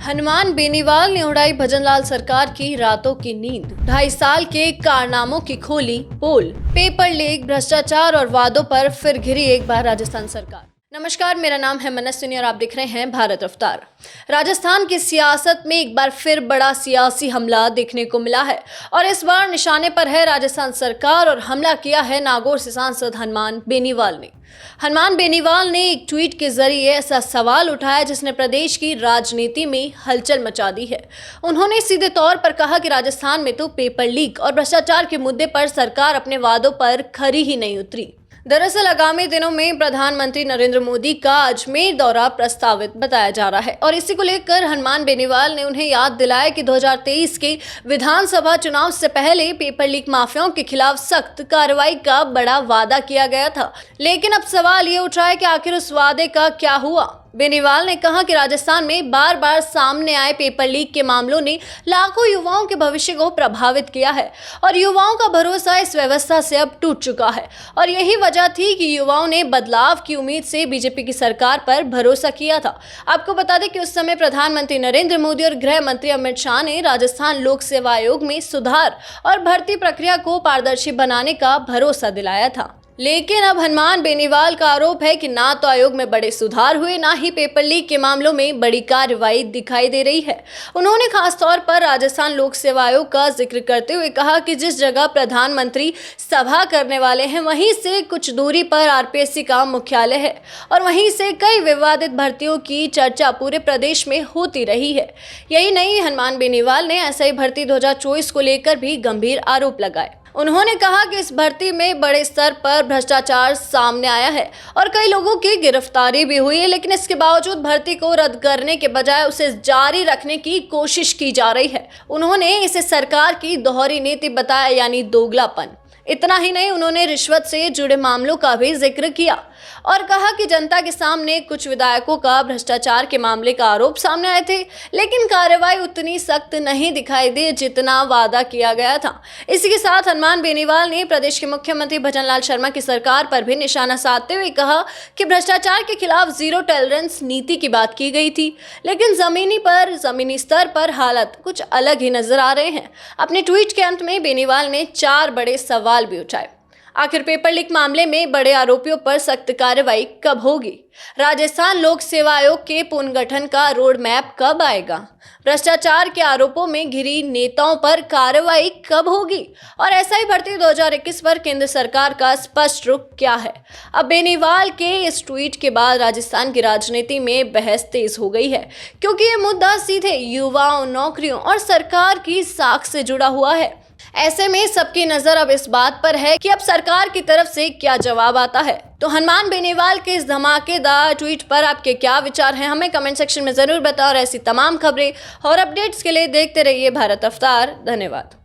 हनुमान बेनीवाल ने उड़ाई भजनलाल सरकार की रातों की नींद। 2.5 साल के कारनामों की खोली पोल। पेपर लीक, भ्रष्टाचार और वादों पर फिर घिरी एक बार राजस्थान सरकार। नमस्कार, मेरा नाम है मनस्विनी और आप देख रहे हैं भारत रफ्तार। राजस्थान की सियासत में एक बार फिर बड़ा सियासी हमला देखने को मिला है और इस बार निशाने पर है राजस्थान सरकार और हमला किया है नागौर से सांसद हनुमान बेनीवाल ने। हनुमान बेनीवाल ने एक ट्वीट के जरिए ऐसा सवाल उठाया जिसने प्रदेश की राजनीति में हलचल मचा दी है। उन्होंने सीधे तौर पर कहा कि राजस्थान में तो पेपर लीक और भ्रष्टाचार के मुद्दे पर सरकार अपने वादों पर खरी ही नहीं उतरी। दरअसल आगामी दिनों में प्रधानमंत्री नरेंद्र मोदी का अजमेर दौरा प्रस्तावित बताया जा रहा है और इसी को लेकर हनुमान बेनीवाल ने उन्हें याद दिलाया कि 2023 के विधानसभा चुनाव से पहले पेपर लीक माफियाओं के खिलाफ सख्त कार्रवाई का बड़ा वादा किया गया था। लेकिन अब सवाल ये उठ रहा है कि आखिर उस वादे का क्या हुआ। बेनीवाल ने कहा कि राजस्थान में बार बार सामने आए पेपर लीक के मामलों ने लाखों युवाओं के भविष्य को प्रभावित किया है और युवाओं का भरोसा इस व्यवस्था से अब टूट चुका है और यही वजह थी कि युवाओं ने बदलाव की उम्मीद से बीजेपी की सरकार पर भरोसा किया था। आपको बता दें कि उस समय प्रधानमंत्री नरेंद्र मोदी और गृह मंत्री अमित शाह ने राजस्थान लोक सेवा आयोग में सुधार और भर्ती प्रक्रिया को पारदर्शी बनाने का भरोसा दिलाया था। लेकिन अब हनुमान बेनीवाल का आरोप है कि ना तो आयोग में बड़े सुधार हुए, ना ही पेपर लीक के मामलों में बड़ी कार्रवाई दिखाई दे रही है। उन्होंने खास तौर पर राजस्थान लोक सेवा आयोग का जिक्र करते हुए कहा कि जिस जगह प्रधानमंत्री सभा करने वाले हैं वहीं से कुछ दूरी पर आरपीएससी का मुख्यालय है और वहीं से कई विवादित भर्तियों की चर्चा पूरे प्रदेश में होती रही है। यही नहीं, हनुमान बेनीवाल ने ऐसा ही भर्ती 2024 को लेकर भी गंभीर आरोप लगाए। उन्होंने कहा कि इस भर्ती में बड़े स्तर पर भ्रष्टाचार सामने आया है और कई लोगों की गिरफ्तारी भी हुई है, लेकिन इसके बावजूद भर्ती को रद्द करने के बजाय उसे जारी रखने की कोशिश की जा रही है। उन्होंने इसे सरकार की दोहरी नीति बताया, यानी दोगलापन। इतना ही नहीं, उन्होंने रिश्वत से जुड़े मामलों का भी जिक्र किया और कहा कि जनता के सामने कुछ विधायकों का भ्रष्टाचार के मामले का आरोप सामने आए थे, लेकिन कार्रवाई उतनी सख्त नहीं दिखाई दी जितना वादा किया गया था। इसी के साथ हनुमान बेनीवाल ने प्रदेश के मुख्यमंत्री भजनलाल शर्मा की सरकार पर भी निशाना साधते हुए कहा कि भ्रष्टाचार के खिलाफ जीरो टॉलरेंस नीति की बात की गई थी, लेकिन जमीनी स्तर पर हालात कुछ अलग ही नजर आ रहे हैं। अपने ट्वीट के अंत में बेनीवाल ने 4 बड़े सवाल भी उठाए। आखिर पेपर लीक मामले में बड़े आरोपियों पर सख्त कार्रवाई कब होगी? राजस्थान लोक सेवा आयोग के पुनर्गठन का रोड मैप कब आएगा? भ्रष्टाचार के आरोपों में घिरी नेताओं पर कार्रवाई कब होगी? और एसआई भर्ती 2021 पर केंद्र सरकार का स्पष्ट रुख क्या है? अब बेनीवाल के इस ट्वीट के बाद राजस्थान की राजनीति में बहस तेज हो गई है, क्योंकि ये मुद्दा सीधे युवाओं, नौकरियों और सरकार की साख से जुड़ा हुआ है। ऐसे में सबकी नजर अब इस बात पर है कि अब सरकार की तरफ से क्या जवाब आता है। तो हनुमान बेनीवाल के इस धमाकेदार ट्वीट पर आपके क्या विचार हैं, हमें कमेंट सेक्शन में जरूर बताओ और ऐसी तमाम खबरें और अपडेट्स के लिए देखते रहिए भारत रफ्तार। धन्यवाद।